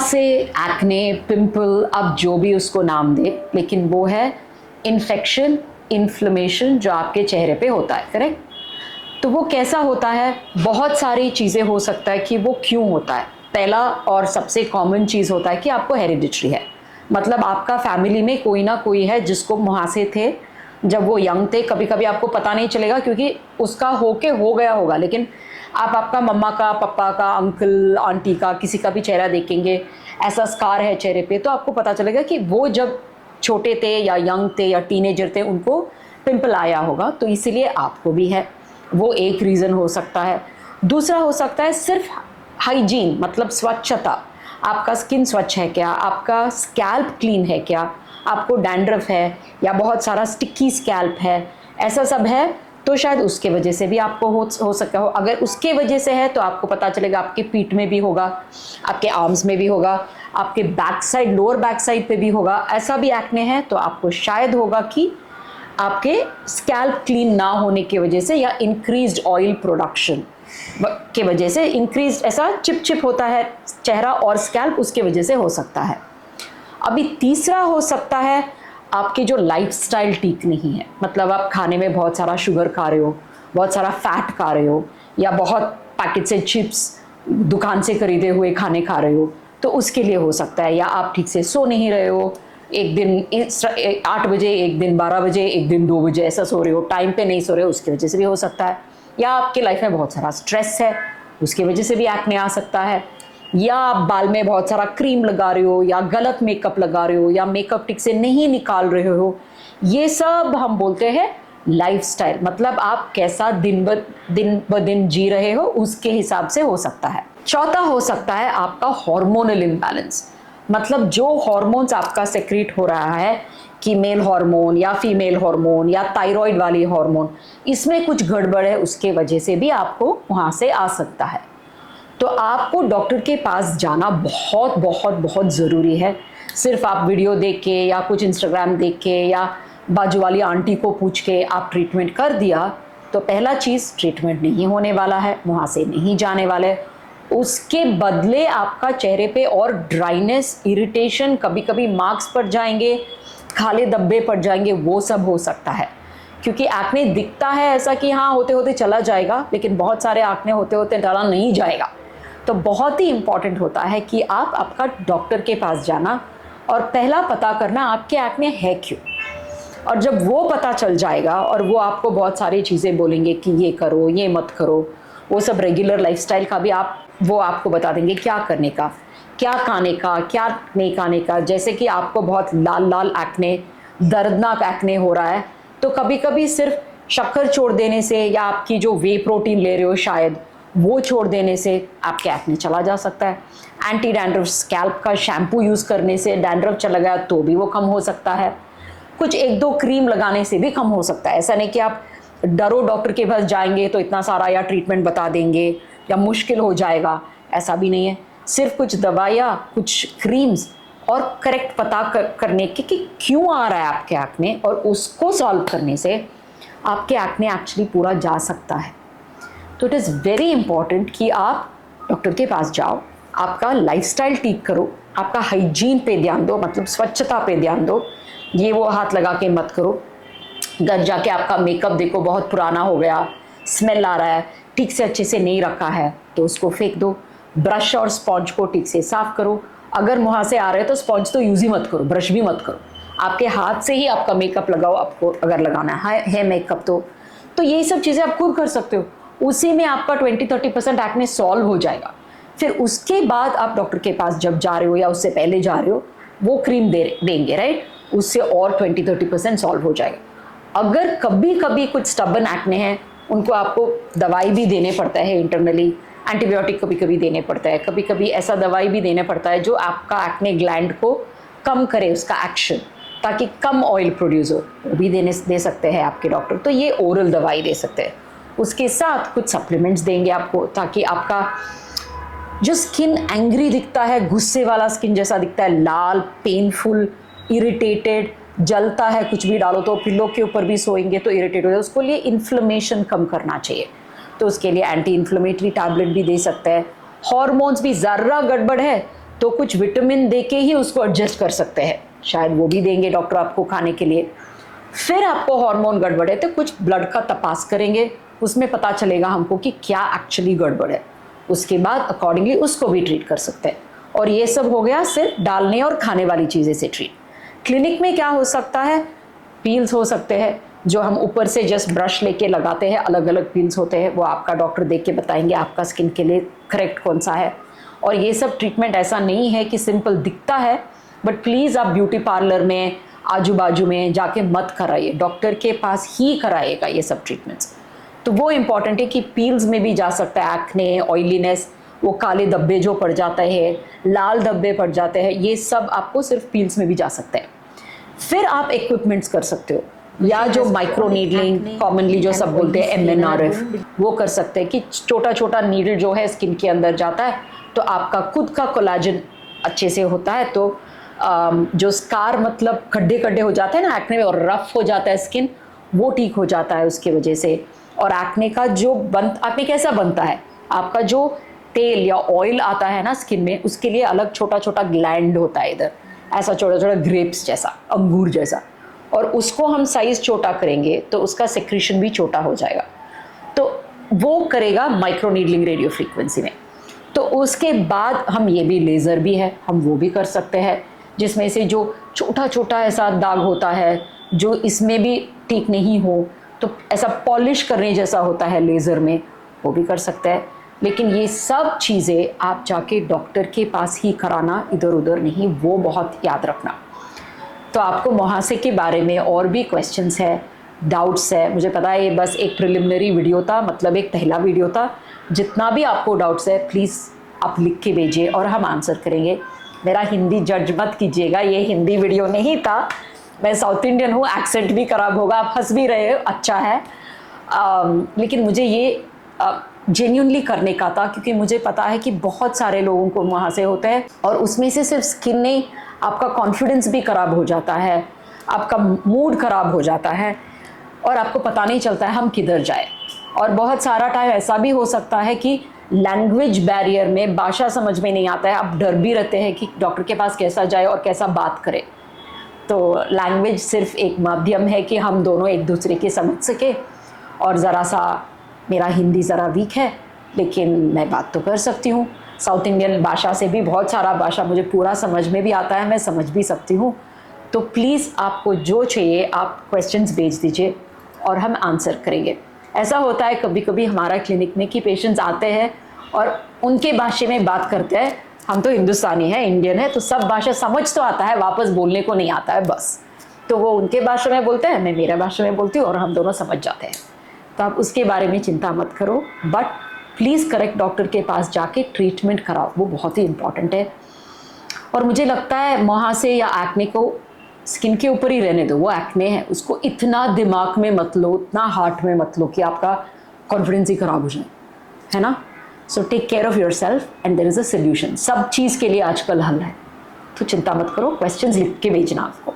मुहासे, acne, pimple, अब जो भी उसको नाम दे, लेकिन वो है इन्फेक्शन, इन्फ्लेमेशन जो आपके चेहरे पे होता है, करेक्ट? तो वो कैसा होता है? बहुत सारी चीज़ें हो सकता है कि वो क्यों होता है। पहला और सबसे कॉमन चीज़ होता है कि आपको हेरिडिटरी है, मतलब आपका फैमिली में कोई ना कोई है जिसको मुहासे थे जब वो यंग थे। कभी कभी आपको पता नहीं चलेगा क्योंकि उसका होके हो गया होगा, लेकिन आप आपका मम्मा का, पापा का, अंकल आंटी का, किसी का भी चेहरा देखेंगे, ऐसा स्कार है चेहरे पे, तो आपको पता चलेगा कि वो जब छोटे थे या यंग थे या टीनेजर थे उनको पिंपल आया होगा, तो इसीलिए आपको भी है। वो एक रीज़न हो सकता है। दूसरा हो सकता है सिर्फ हाइजीन, मतलब स्वच्छता। आपका स्किन स्वच्छ है क्या, आपका स्कैल्प क्लीन है क्या, आपको डैंड्रफ है या बहुत सारा स्टिकी स्कैल्प है, ऐसा सब है तो शायद उसके वजह से भी आपको हो सकता हो। अगर उसके वजह से है तो आपको पता चलेगा आपके पीठ में भी होगा, आपके आर्म्स में भी होगा, आपके back side, lower back side पे भी होगा। ऐसा भी एक्ने है तो आपको शायद होगा कि आपके स्कैल्प क्लीन ना होने की वजह से या इंक्रीज्ड ऑयल प्रोडक्शन के वजह से, इंक्रीज ऐसा चिप होता है चेहरा और स्कैल्प, उसके वजह से हो सकता है। अभी तीसरा हो सकता है आपकी जो लाइफस्टाइल ठीक नहीं है, मतलब आप खाने में बहुत सारा शुगर खा रहे हो, बहुत सारा फैट खा रहे हो, या बहुत पैकेट से चिप्स दुकान से खरीदे हुए खाने खा रहे हो, तो उसके लिए हो सकता है। या आप ठीक से सो नहीं रहे हो, एक दिन 8 बजे, एक दिन 12 बजे, एक दिन 2 बजे ऐसा सो रहे हो, टाइम पे नहीं सो रहे हो, उसकी वजह से भी हो सकता है। या आपके लाइफ में बहुत सारा स्ट्रेस है, उसकी वजह से भी एक्ने आ सकता है। या आप बाल में बहुत सारा क्रीम लगा रहे हो, या गलत मेकअप लगा रहे हो, या मेकअप ठीक से नहीं निकाल रहे हो, ये सब हम बोलते हैं लाइफस्टाइल, मतलब आप कैसा दिन ब दिन जी रहे हो उसके हिसाब से हो सकता है। चौथा हो सकता है आपका हार्मोनल इम्बैलेंस, मतलब जो हार्मोन्स आपका सेक्रेट हो रहा है कि मेल हार्मोन या फीमेल हार्मोन या थायराइड वाली हार्मोन, इसमें कुछ गड़बड़ है, उसके वजह से भी आपको वहाँ से आ सकता है। तो आपको डॉक्टर के पास जाना बहुत बहुत बहुत ज़रूरी है। सिर्फ आप वीडियो देख के या कुछ इंस्टाग्राम देख के या बाजू वाली आंटी को पूछ के आप ट्रीटमेंट कर दिया तो पहला चीज़ ट्रीटमेंट नहीं होने वाला है, वहाँ से नहीं जाने वाले। उसके बदले आपका चेहरे पे और ड्राइनेस, इरिटेशन, कभी कभी मार्क्स पड़ जाएंगे, खाले धब्बे पड़ जाएंगे, वो सब हो सकता है। क्योंकि एक्ने दिखता है ऐसा कि हाँ होते होते चला जाएगा, लेकिन बहुत सारे एक्ने होते होते चला नहीं जाएगा। तो बहुत ही इम्पॉर्टेंट होता है कि आप आपका डॉक्टर के पास जाना और पहला पता करना आपके एक्ने है क्यों। और जब वो पता चल जाएगा और वो आपको बहुत सारी चीज़ें बोलेंगे कि ये करो, ये मत करो, वो सब रेगुलर लाइफस्टाइल का भी वो आपको बता देंगे क्या करने का, क्या खाने का, क्या नहीं खाने का। जैसे कि आपको बहुत लाल लाल एक्ने, दर्दनाक एक्ने हो रहा है, तो कभी कभी सिर्फ शक्कर छोड़ देने से या आपकी जो वे प्रोटीन ले रहे हो शायद वो छोड़ देने से आपके एक्ने चला जा सकता है। एंटी डैंड्रफ स्कैल्प का शैम्पू यूज़ करने से डैंड्रफ चला गया तो भी वो कम हो सकता है। कुछ 1-2 क्रीम लगाने से भी कम हो सकता है। ऐसा नहीं कि आप डरो डॉक्टर के पास जाएंगे तो इतना सारा या ट्रीटमेंट बता देंगे या मुश्किल हो जाएगा, ऐसा भी नहीं है। सिर्फ कुछ दवाइयाँ, कुछ क्रीम्स और करेक्ट पता करने के कि क्यों आ रहा है आपके एक्ने और उसको सॉल्व करने से आपके एक्ने एक्चुअली पूरा जा सकता है। तो इट इज़ वेरी इंपॉर्टेंट कि आप डॉक्टर के पास जाओ, आपका लाइफस्टाइल ठीक करो, आपका हाइजीन पे ध्यान दो, मतलब स्वच्छता पे ध्यान दो। ये वो हाथ लगा के मत करो। घर जाके आपका मेकअप देखो बहुत पुराना हो गया, स्मेल आ रहा है, ठीक से अच्छे से नहीं रखा है तो उसको फेंक दो। ब्रश और स्पॉन्ज को ठीक से साफ करो। अगर मुँह से आ रहे हैं तो स्पॉन्ज तो यूज़ ही मत करो, ब्रश भी मत करो। आपके हाथ से ही आपका मेकअप लगाओ, आपको अगर लगाना है मेकअप तो यही सब चीज़ें आप खुद कर सकते हो। उसी में आपका 20-30% एक्ने सॉल्व हो जाएगा। फिर उसके बाद आप डॉक्टर के पास जब जा रहे हो या उससे पहले जा रहे हो वो क्रीम देंगे, राइट, उससे और 20-30% सॉल्व हो जाएगा। अगर कभी कभी कुछ स्टबन एक्ने हैं उनको आपको दवाई भी देने पड़ता है इंटरनली, एंटीबायोटिक कभी कभी देने पड़ता है, कभी कभी ऐसा दवाई भी देना पड़ता है जो आपका एक्ने ग्लैंड को कम करे उसका एक्शन, ताकि कम ऑयल प्रोड्यूस हो, वो भी दे सकते हैं आपके डॉक्टर। तो ये ओरल दवाई दे सकते हैं। उसके साथ कुछ सप्लीमेंट्स देंगे आपको ताकि आपका जो स्किन एंग्री दिखता है, गुस्से वाला स्किन जैसा दिखता है, लाल, पेनफुल, इरिटेटेड, जलता है, कुछ भी डालो तो पिल्लो के ऊपर भी सोएंगे तो इरिटेट हो जाए, उसको लिए इन्फ्लेमेशन कम करना चाहिए। तो उसके लिए एंटी इन्फ्लेमेटरी टैबलेट भी दे सकते हैं। हॉर्मोन्स भी ज़रा गड़बड़ है तो कुछ विटामिन दे के ही उसको एडजस्ट कर सकते हैं, शायद वो भी देंगे डॉक्टर आपको खाने के लिए। फिर आपको हार्मोन गड़बड़ है तो कुछ ब्लड का तपास करेंगे, उसमें पता चलेगा हमको कि क्या एक्चुअली गड़बड़ है। उसके बाद अकॉर्डिंगली उसको भी ट्रीट कर सकते हैं। और ये सब हो गया सिर्फ डालने और खाने वाली चीज़ें से ट्रीट। क्लिनिक में क्या हो सकता है, पील्स हो सकते हैं जो हम ऊपर से जस्ट ब्रश लेके लगाते हैं, अलग अलग पील्स होते हैं, वो आपका डॉक्टर देख के बताएंगे आपका स्किन के लिए करेक्ट कौन सा है। और ये सब ट्रीटमेंट ऐसा नहीं है कि सिंपल दिखता है, बट प्लीज़ आप ब्यूटी पार्लर में आजू बाजू में जाके मत कराइए, डॉक्टर के पास ही कराइएगा ये सब ट्रीटमेंट्स। तो वो इम्पॉर्टेंट है कि पील्स में भी जा सकता है, एक्ने, ऑयलीनेस, वो काले धब्बे जो पड़ जाते हैं, लाल धब्बे पड़ जाते हैं, ये सब आपको सिर्फ पील्स में भी जा सकते हैं। फिर आप इक्विपमेंट्स कर सकते हो, या जो माइक्रो नीडलिंग कॉमनली जो सब बोलते हैं MNRF, वो कर सकते हैं कि छोटा छोटा नीडल जो है स्किन के अंदर जाता है तो आपका खुद का कोलाजन अच्छे से होता है। तो जो स्कार मतलब खड्डे खड्डे हो जाते हैं ना एक्ने में और रफ हो जाता है स्किन, वो ठीक हो जाता है उसकी वजह से। और एक्ने का जो एक्ने कैसा बनता है, आपका जो तेल या ऑयल आता है ना स्किन में, उसके लिए अलग छोटा छोटा ग्लैंड होता है इधर, ऐसा छोटा छोटा ग्रेप्स जैसा, अंगूर जैसा, और उसको हम साइज छोटा करेंगे तो उसका सेक्रीशन भी छोटा हो जाएगा। तो वो करेगा माइक्रो नीडलिंग रेडियो फ्रीक्वेंसी में। तो उसके बाद हम ये भी, लेज़र भी है, हम वो भी कर सकते हैं, जिसमें से जो छोटा छोटा ऐसा दाग होता है जो इसमें भी ठीक नहीं हो तो ऐसा पॉलिश करने जैसा होता है लेज़र में, वो भी कर सकते हैं। लेकिन ये सब चीज़ें आप जाके डॉक्टर के पास ही कराना, इधर उधर नहीं, वो बहुत याद रखना। तो आपको मुहासे के बारे में और भी क्वेश्चंस है, डाउट्स है, मुझे पता है ये बस एक प्रिलिमिनरी वीडियो था, मतलब एक पहला वीडियो था। जितना भी आपको डाउट्स है प्लीज़ आप लिख के भेजिए और हम आंसर करेंगे। मेरा हिंदी जज मत कीजिएगा, ये हिंदी वीडियो नहीं था, मैं साउथ इंडियन हूँ, एक्सेंट भी खराब होगा, आप हंस भी रहे हो, अच्छा है। लेकिन मुझे ये जेन्युइनली करने का था, क्योंकि मुझे पता है कि बहुत सारे लोगों को मुहासे होते हैं और उसमें से सिर्फ स्किन नहीं, आपका कॉन्फिडेंस भी ख़राब हो जाता है, आपका मूड ख़राब हो जाता है और आपको पता नहीं चलता है हम किधर जाए। और बहुत सारा टाइम ऐसा भी हो सकता है कि लैंग्वेज बैरियर में भाषा समझ में नहीं आता है, आप डर भी रहते हैं कि डॉक्टर के पास कैसा जाए और कैसा बात करें। तो लैंग्वेज सिर्फ एक माध्यम है कि हम दोनों एक दूसरे के समझ सके। और ज़रा सा मेरा हिंदी ज़रा वीक है, लेकिन मैं बात तो कर सकती हूँ। साउथ इंडियन भाषा से भी बहुत सारा भाषा मुझे पूरा समझ में भी आता है, मैं समझ भी सकती हूँ। तो प्लीज़ आपको जो चाहिए आप क्वेश्चंस भेज दीजिए और हम आंसर करेंगे। ऐसा होता है कभी कभी हमारा क्लिनिक में कि पेशेंट्स आते हैं और उनके भाषा में बात करते हैं, हम तो हिंदुस्तानी है, इंडियन है, तो सब भाषा समझ तो आता है, वापस बोलने को नहीं आता है बस। तो वो उनके भाषा में बोलते हैं, मैं मेरा भाषा में बोलती हूँ और हम दोनों समझ जाते हैं। तो आप उसके बारे में चिंता मत करो, बट प्लीज़ करेक्ट डॉक्टर के पास जाके ट्रीटमेंट कराओ, वो बहुत ही इंपॉर्टेंट है। और मुझे लगता है मुहासे या एक्ने को स्किन के ऊपर ही रहने दो, वो एक्ने है, उसको इतना दिमाग में मत लो, इतना हार्ट में मत लो कि आपका कॉन्फिडेंस ही खराब हो जाए, है ना। So take care of yourself and there is a solution. सब चीज़ के लिए आजकल हल है, तो चिंता मत करो, क्वेश्चंस लिख के भेजना आपको।